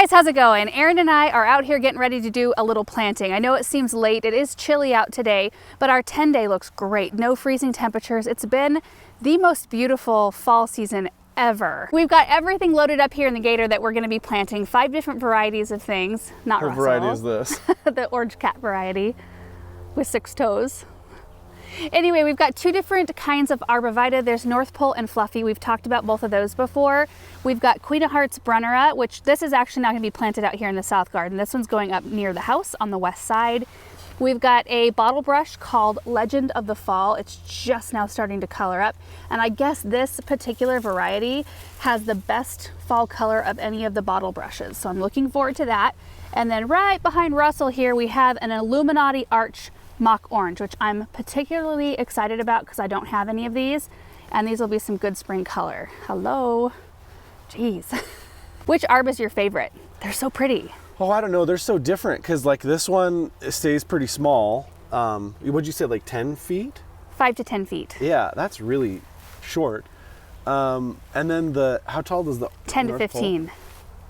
guys, how's it going? Erin and I are out here getting ready to do a little planting. I know it seems late, it is chilly out today, but our 10-day looks great. No freezing temperatures. It's been the most beautiful fall season ever. We've got everything loaded up here in the gator that we're going to be planting. 5 different varieties of things. Not What Russell. variety is this? The orange cat variety with 6 toes. Anyway, we've got 2 different kinds of arborvitae. There's North Pole and Fluffy. We've talked about both of those before. We've got Queen of Hearts Brennera, which this is actually not going to be planted out here in the south garden. This one's going up near the house on the west side. We've got a bottle brush called Legend of the Fall. It's just now starting to color up. And I guess this particular variety has the best fall color of any of the bottle brushes. So I'm looking forward to that. And then right behind Russell here, we have an Illuminati Arch Mock Orange, which I'm particularly excited about because I don't have any of these. And these will be some good spring color. Hello. Jeez. Which arb is your favorite? They're so pretty. Oh, I don't know. They're so different because like this one stays pretty small. What'd you say, like 10 feet? 5 to 10 feet. Yeah, that's really short. And then how tall does the 10 to North 15. Pole?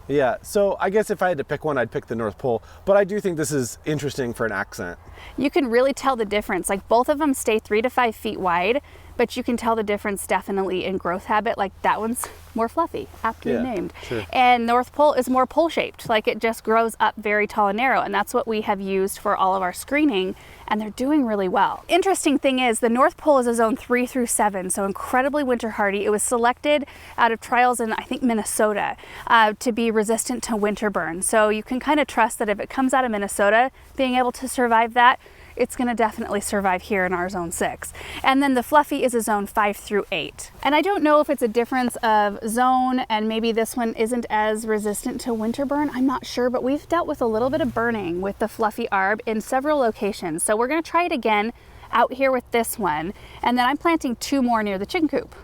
Yeah, so I guess if I had to pick one, I'd pick the North Pole. But I do think this is interesting for an accent. You can really tell the difference. Like both of them stay 3 to 5 feet wide, but you can tell the difference definitely in growth habit. Like that one's more fluffy, aptly named. Sure. And North Pole is more pole shaped. Like it just grows up very tall and narrow. And that's what we have used for all of our screening. And they're doing really well. Interesting thing is the North Pole is a zone 3 through 7, so incredibly winter hardy. It was selected out of trials in, I think, Minnesota to be resistant to winter burn. So you can kind of trust that if it comes out of Minnesota, being able to survive that, it's going to definitely survive here in our zone 6. And then the Fluffy is a zone 5 through 8. And I don't know if it's a difference of zone and maybe this one isn't as resistant to winter burn. I'm not sure, but we've dealt with a little bit of burning with the Fluffy arb in several locations. So we're going to try it again out here with this one. And then I'm planting 2 more near the chicken coop.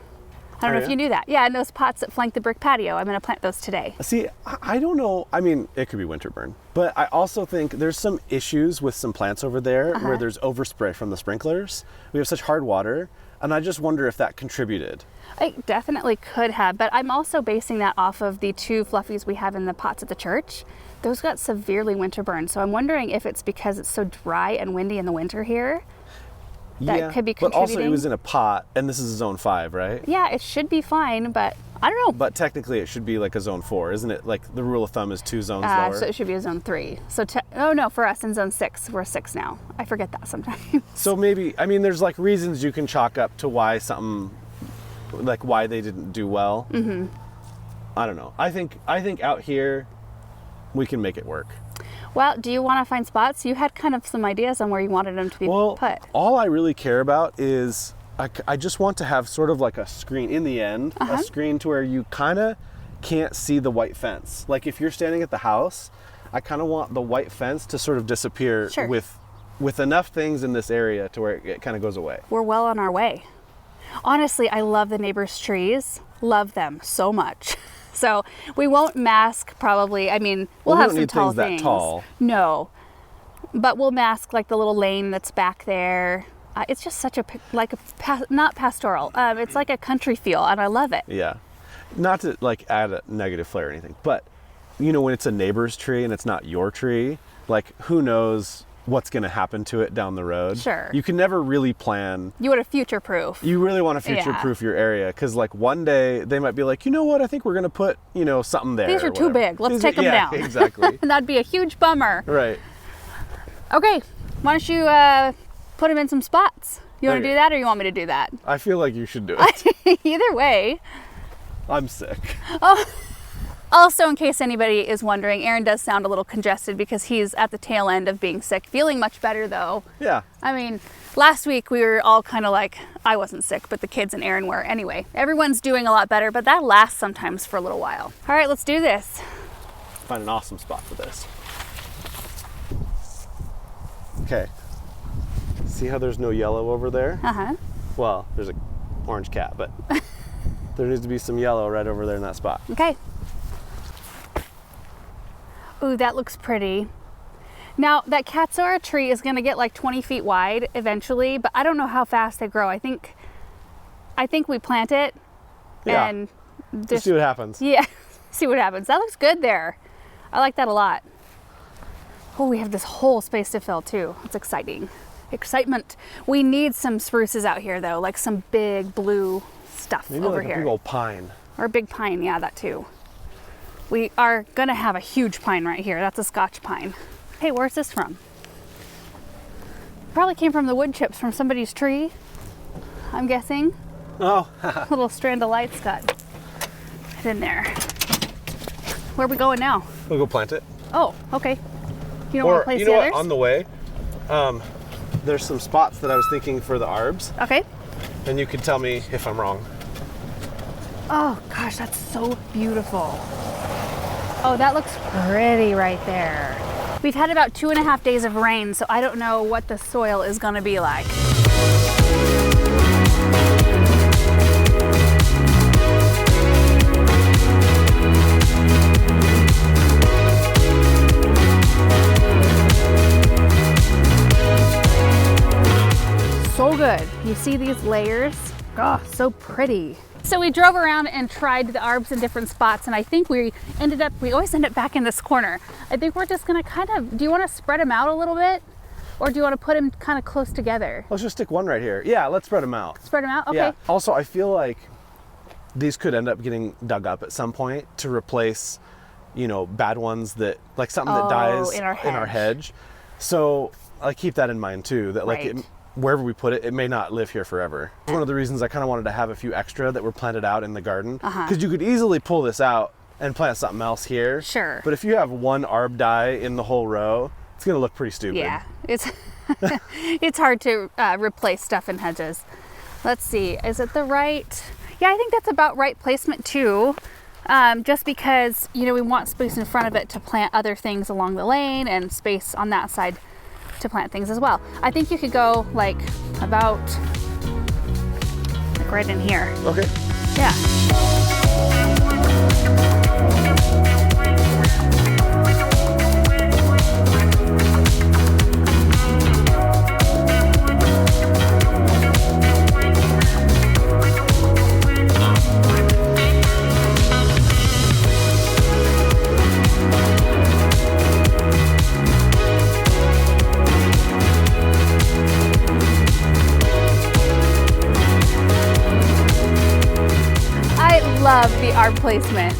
I don't know if you knew that. Yeah, and those pots that flank the brick patio, I'm going to plant those today. See, I don't know. I mean, it could be winter burn, but I also think there's some issues with some plants over there where there's overspray from the sprinklers. We have such hard water, and I just wonder if that contributed. It definitely could have, but I'm also basing that off of the 2 Fluffies we have in the pots at the church. Those got severely winter burned, so I'm wondering if it's because it's so dry and windy in the winter here. That could be contributing. But also it was in a pot, and this is a zone 5, right? Yeah, it should be fine, but I don't know. But technically it should be like a zone 4, isn't it? Like the rule of thumb is 2 zones lower. So it should be a zone 3. So, oh no, for us in zone 6, we're 6 now. I forget that sometimes. So maybe, I mean, there's like reasons you can chalk up to why something, like why they didn't do well. Mm-hmm. I don't know. I think out here we can make it work. Well, do you want to find spots? You had kind of some ideas on where you wanted them to be put. All I really care about is I just want to have sort of like a screen in the end, a screen to where you kind of can't see the white fence. Like if you're standing at the house, I kind of want the white fence to sort of disappear with enough things in this area to where it kind of goes away. We're well on our way. Honestly, I love the neighbors' trees. Love them so much. So we won't mask probably. I mean, we'll have some tall things. That tall. No, but we'll mask like the little lane that's back there. It's just such not pastoral. It's like a country feel, and I love it. Yeah, not to like add a negative flair or anything, but you know when it's a neighbor's tree and it's not your tree, like who knows what's going to happen to it down the road. Sure. You can never really plan. You want to future-proof. You really want to future-proof your area because like one day they might be like, you know what, I think we're going to put, something there. These are too big. Let's take them down. Exactly. And that'd be a huge bummer. Right. Okay. Why don't you put them in some spots? You want to do that or you want me to do that? I feel like you should do it. Either way. I'm sick. Oh. Also, in case anybody is wondering, Aaron does sound a little congested because he's at the tail end of being sick. Feeling much better though. Yeah. I mean, last week we were all kind of like, I wasn't sick, but the kids and Aaron were. Anyway, everyone's doing a lot better, but that lasts sometimes for a little while. All right, let's do this. Find an awesome spot for this. Okay. See how there's no yellow over there? Uh-huh. Well, there's an orange cat, but there needs to be some yellow right over there in that spot. Okay. Ooh, that looks pretty. Now, that Katsura tree is going to get like 20 feet wide eventually, but I don't know how fast they grow. I think we plant it and just see what happens. Yeah, see what happens. That looks good there. I like that a lot. Oh, we have this whole space to fill too. It's exciting. Excitement. We need some spruces out here though, like some big blue stuff Maybe over like here. a big old pine. Or a big pine, yeah, that too. We are gonna have a huge pine right here. That's a Scotch pine. Hey, where's this from? Probably came from the wood chips from somebody's tree, I'm guessing. Oh. Little strand of lights got hit in there. Where are we going now? We'll go plant it. Oh, okay. You don't want to place you know the what? others? On the way, there's some spots that I was thinking for the arbs, Okay. and you could tell me if I'm wrong. Oh gosh, that's so beautiful. Oh, that looks pretty right there. We've had about 2.5 days of rain, so I don't know what the soil is gonna be like. So good. You see these layers? Oh, so pretty. So we drove around and tried the arbs in different spots, and I think we always end up back in this corner. I think we're just gonna kind of, do you wanna spread them out a little bit? Or do you wanna put them kind of close together? Let's just stick one right here. Yeah, let's spread them out. Spread them out? Okay. Yeah. Also, I feel like these could end up getting dug up at some point to replace, you know, bad ones that, like something that dies in our hedge. So I keep that in mind too, that like Right. wherever we put it, it may not live here forever. One of the reasons I kind of wanted to have a few extra that were planted out in the garden, because you could easily pull this out and plant something else here. Sure. But if you have one arb die in the whole row, it's gonna look pretty stupid. Yeah, it's it's hard to replace stuff in hedges. Let's see, is it the right? Yeah, I think that's about right placement too. Just because, you know, we want space in front of it to plant other things along the lane and space on that side to plant things as well. I think you could go like about like right in here. Okay. Yeah. Love the arb placement.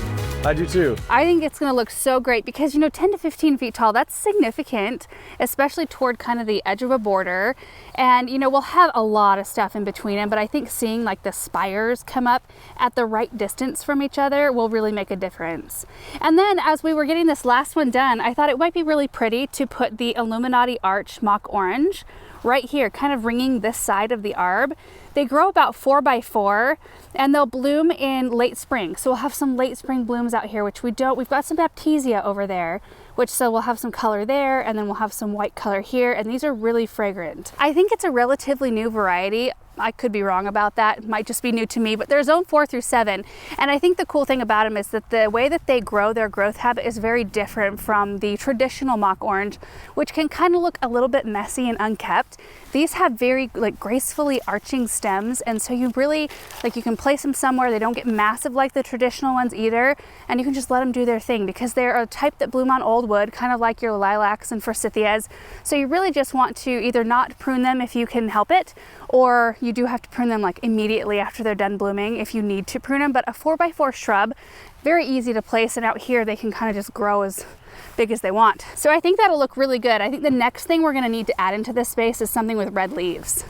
I do too. I think it's gonna look so great because, you know, 10 to 15 feet tall, that's significant, especially toward kind of the edge of a border. And, you know, we'll have a lot of stuff in between them, but I think seeing like the spires come up at the right distance from each other will really make a difference. And then as we were getting this last one done, I thought it might be really pretty to put the Illuminati arch mock orange right here, kind of ringing this side of the arb. They grow about 4 by 4 and they'll bloom in late spring. So we'll have some late spring blooms out here, which we've got some baptisia over there, so we'll have some color there, and then we'll have some white color here, and these are really fragrant. I think it's a relatively new variety. I could be wrong about that. It might just be new to me, but they're zone 4 through 7. And I think the cool thing about them is that the way that they grow, their growth habit is very different from the traditional mock orange, which can kind of look a little bit messy and unkept. These have very like gracefully arching stems, and so you really, like, you can place them somewhere. They don't get massive like the traditional ones either, and you can just let them do their thing because they're a type that bloom on old wood, kind of like your lilacs and forsythias. So you really just want to either not prune them if you can help it, or you do have to prune them like immediately after they're done blooming if you need to prune them. But a 4 by 4 shrub, very easy to place, and out here they can kind of just grow as big as they want. So I think that'll look really good. I think the next thing we're gonna need to add into this space is something with red leaves,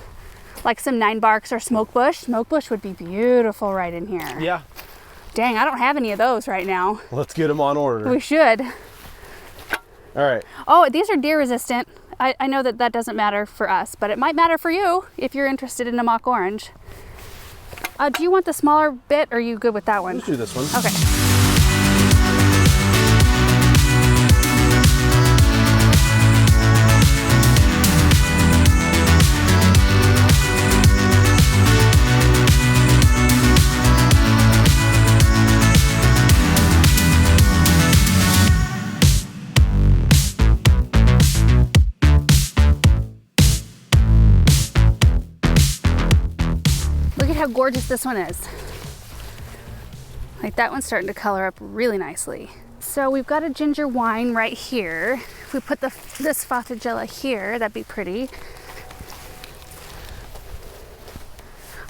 like some 9 barks or smoke bush. Smoke bush would be beautiful right in here. Yeah. Dang, I don't have any of those right now. Let's get them on order. We should. All right. Oh, these are deer resistant. I know that that doesn't matter for us, but it might matter for you if you're interested in a mock orange. Do you want the smaller bit, or are you good with that one? Let's do this one. Okay. Look at how gorgeous this one is. Like, that one's starting to color up really nicely. So we've got a ginger wine right here. If we put this Fotagella here, that'd be pretty.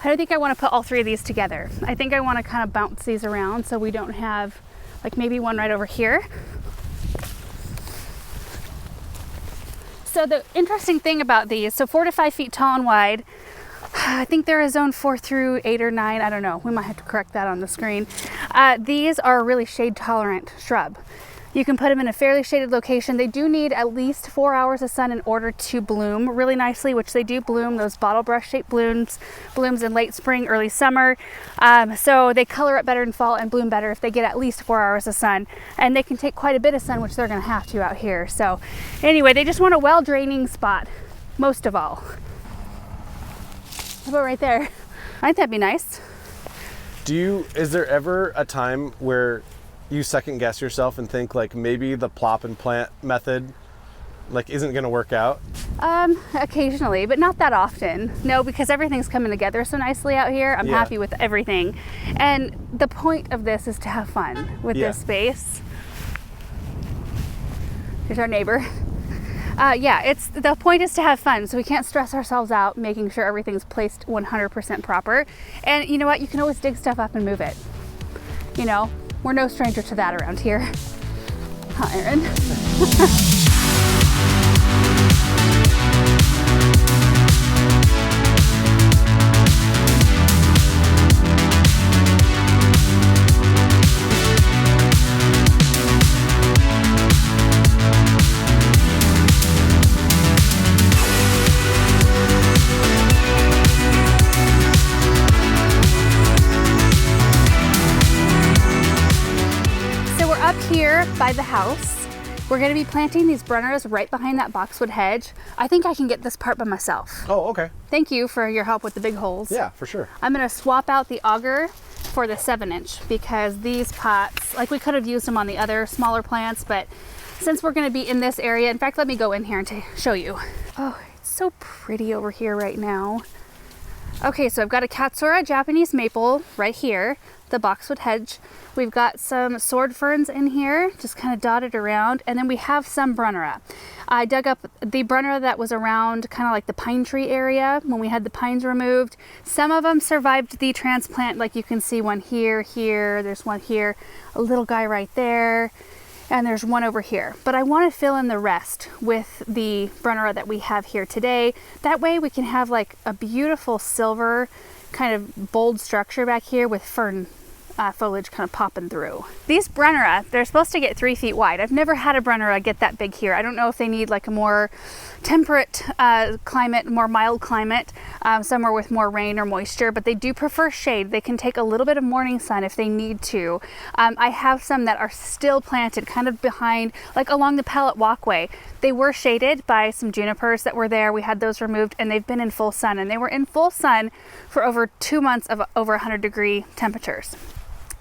I don't think I want to put all three of these together. I think I want to kind of bounce these around so we don't have, like, maybe one right over here. So the interesting thing about these, so 4 to 5 feet tall and wide, I think they're a zone 4 through 8 or 9. I don't know. We might have to correct that on the screen. These are a really shade tolerant shrub. You can put them in a fairly shaded location. They do need at least 4 hours of sun in order to bloom really nicely, which they do bloom. Those bottle brush shaped blooms in late spring, early summer. So they color up better in fall and bloom better if they get at least 4 hours of sun. And they can take quite a bit of sun, which they're going to have to out here. So anyway, they just want a well draining spot, most of all. How about right there? I think that'd be nice. Is there ever a time where you second guess yourself and think like maybe the plop and plant method like isn't going to work out? Occasionally, but not that often. No, because everything's coming together so nicely out here. I'm happy with everything. And the point of this is to have fun with this space. Here's our neighbor. The point is to have fun, so we can't stress ourselves out making sure everything's placed 100% proper. And you know what? You can always dig stuff up and move it. You know, we're no stranger to that around here. Huh, Erin? Here by the house, we're going to be planting these Brenneras right behind that boxwood hedge. I think I can get this part by myself. Oh, okay. Thank you for your help with the big holes. Yeah, for sure. I'm going to swap out the auger for the 7-inch because these pots, like we could have used them on the other smaller plants, but since we're going to be in this area, in fact, let me go in here and show you. Oh, it's so pretty over here right now. Okay, so I've got a Katsura Japanese maple right here, the boxwood hedge. We've got some sword ferns in here, just kind of dotted around, and then we have some Brennera. I dug up the Brennera that was around kind of like the pine tree area when we had the pines removed. Some of them survived the transplant, like you can see one here, there's one here, a little guy right there, and there's one over here. But I want to fill in the rest with the Brennera that we have here today. That way we can have like a beautiful silver kind of bold structure back here with fern foliage kind of popping through. These Brennera, they're supposed to get 3 feet wide. I've never had a Brennera get that big here. I don't know if they need like a more temperate climate, more mild climate, somewhere with more rain or moisture, but they do prefer shade. They can take a little bit of morning sun if they need to. I have some that are still planted kind of behind, like along the pallet walkway. They were shaded by some junipers that were there. We had those removed and they've been in full sun, and they were in full sun for over 2 months of over 100-degree temperatures.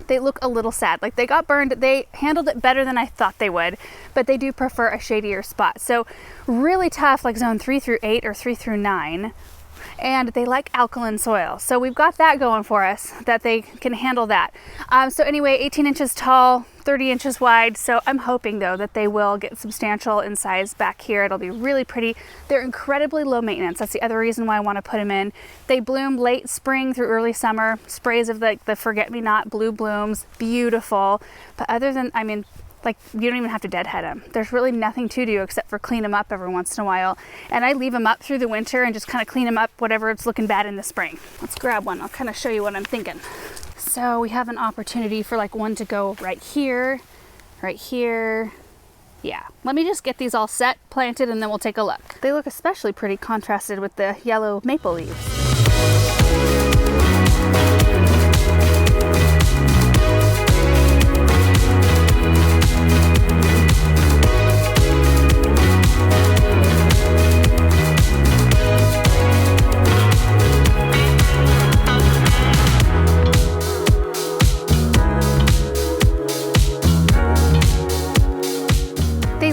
They look a little sad, like they got burned. They handled it better than I thought they would, but they do prefer a shadier spot. So really tough, like zone 3 through 8 or 3 through 9. And they like alkaline soil. So we've got that going for us, that they can handle that. So anyway, 18 inches tall, 30 inches wide. So I'm hoping though that they will get substantial in size back here. It'll be really pretty. They're incredibly low maintenance. That's the other reason why I want to put them in. They bloom late spring through early summer. Sprays of the forget-me-not blue blooms, beautiful. But other than, I mean, like you don't even have to deadhead them. There's really nothing to do except for clean them up every once in a while. And I leave them up through the winter and just kind of clean them up whatever it's looking bad in the spring. Let's grab one. I'll kind of show you what I'm thinking. So we have an opportunity for like one to go right here. Yeah, let me just get these all set, planted, and then we'll take a look. They look especially pretty contrasted with the yellow maple leaves.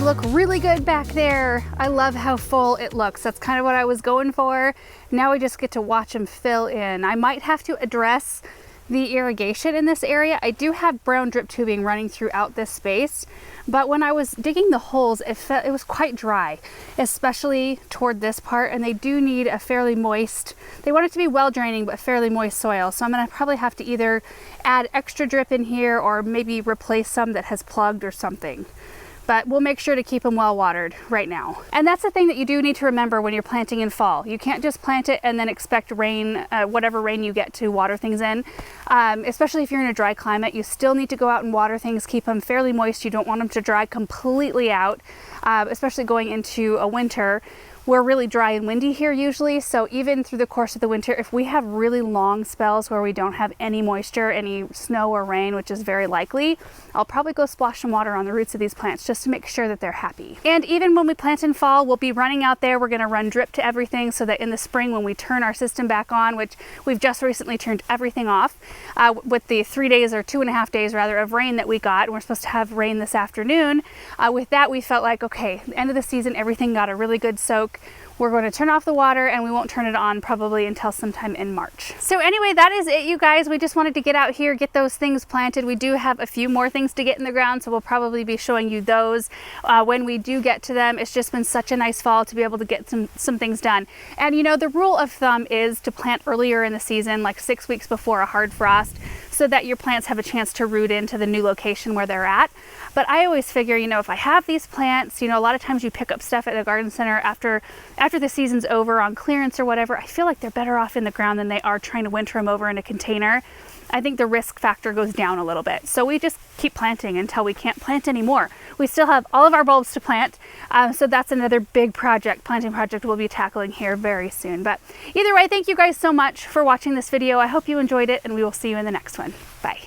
Look really good back there. I love how full it looks. That's kind of what I was going for. Now we just get to watch them fill in. I might have to address the irrigation in this area. I do have brown drip tubing running throughout this space, but when I was digging the holes, it was quite dry, especially toward this part, and they do need a fairly moist, they want it to be well draining but fairly moist soil. So I'm gonna probably have to either add extra drip in here or maybe replace some that has plugged or something. But we'll make sure to keep them well watered right now. And that's the thing that you do need to remember when you're planting in fall. You can't just plant it and then expect rain, whatever rain you get, to water things in. Especially if you're in a dry climate, you still need to go out and water things, keep them fairly moist. You don't want them to dry completely out, especially going into a winter. We're really dry and windy here usually, so even through the course of the winter, if we have really long spells where we don't have any moisture, any snow or rain, which is very likely, I'll probably go splash some water on the roots of these plants just to make sure that they're happy. And even when we plant in fall, we'll be running out there. We're gonna run drip to everything so that in the spring when we turn our system back on, which we've just recently turned everything off, with the 3 days or 2.5 days rather of rain that we got, and we're supposed to have rain this afternoon, with that we felt like, okay, the end of the season, everything got a really good soak. We're going to turn off the water and we won't turn it on probably until sometime in March. So anyway, that is it, you guys. We just wanted to get out here, get those things planted. We do have a few more things to get in the ground, so we'll probably be showing you those when we do get to them. It's just been such a nice fall to be able to get some things done. And you know, the rule of thumb is to plant earlier in the season, like 6 weeks before a hard frost, so that your plants have a chance to root into the new location where they're at. But I always figure, you know, if I have these plants, you know, a lot of times you pick up stuff at the garden center after the season's over on clearance or whatever, I feel like they're better off in the ground than they are trying to winter them over in a container. I think the risk factor goes down a little bit. So we just keep planting until we can't plant anymore. We still have all of our bulbs to plant. So that's another big planting project we'll be tackling here very soon. But either way, thank you guys so much for watching this video. I hope you enjoyed it, and we will see you in the next one. Bye.